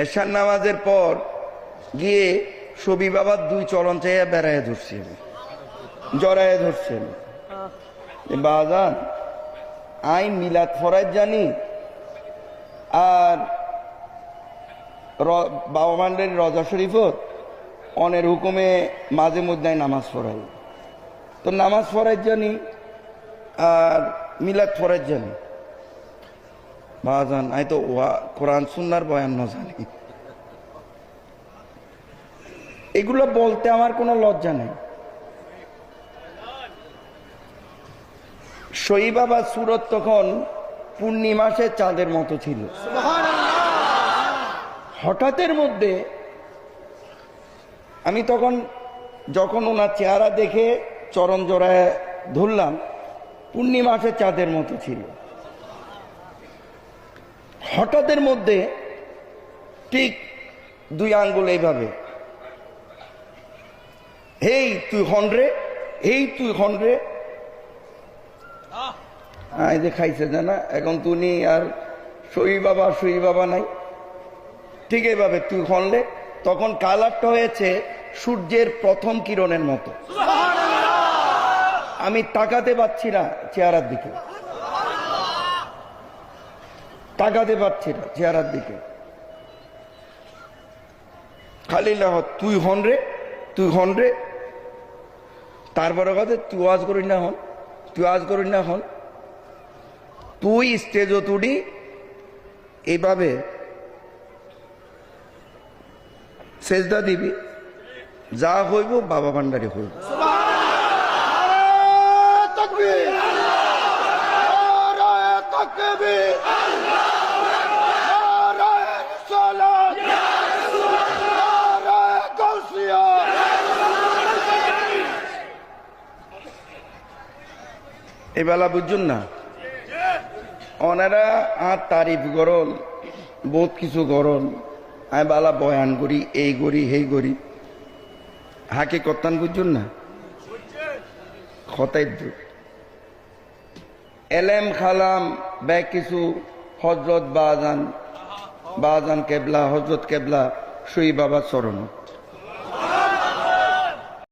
এশার নামাজের পর গিয়ে সবি বাবার দুই চরণ চাইয়া বেড়ায় ধরছেন, জড়ায় ধরছেন। বাজান আই মিলাদ ফরাজ জানি আর বাবা মান্ডের রজা শরীফত অনের হুকুমে মাঝে মধ্যে নামাজ পড়াই, তো নামাজ ফরাজ জানি আর মিলাদ ফরাজ জানি। বাজান আই তো কোরআন সুন্নাহর বয়ান না জানি। এগুলো বলতে আমার কোনো লজ্জা নেই। শহীদ বাবার সুরত তখন পূর্ণিমাসে চাঁদের মতো ছিল। হঠাৎের মধ্যে আমি তখন যখন ওনার চেহারা দেখে চরণ জোড়ায় ধরলাম, পূর্ণিমাসে চাঁদের মতো ছিল। হঠাৎের মধ্যে ঠিক দুই আঙ্গুল এইভাবে, হেই তুই হন রে, এই তুই হন রে। এই যে খাইছে জানা, এখন তুমি আর শহীদ বাবা নাই, ঠিক এইভাবে তুই হনলে। তখন কালারটা হয়েছে সূর্যের প্রথম কিরণের মতো। আমি তাকাতে পারছি না চেহারার দিকে, তাকাতে পারছি না চেহারার দিকে। খালি তুই হন রে, তুই হন রে। তারপরে কথা তুই আজ করিস না হন, তুই আজ করিস না হন। তুই স্টেজও তুডি এইভাবে সেজদা দিবি, যা হইব বাবা ভান্ডারে হইব। এবেলা বুঝুন না, ওনারা আর তারিফ গরল, বহুত কিছু গরল। আমি বালা বয়ান করি, এই করি হেই করি, হাকে কত্তান বুঝুন না। খতাই এলেম খালাম ব্যাগ কিছু হজরত বাজান কেবলা, হজরত কেবলা শহীদ বাবার চরণ।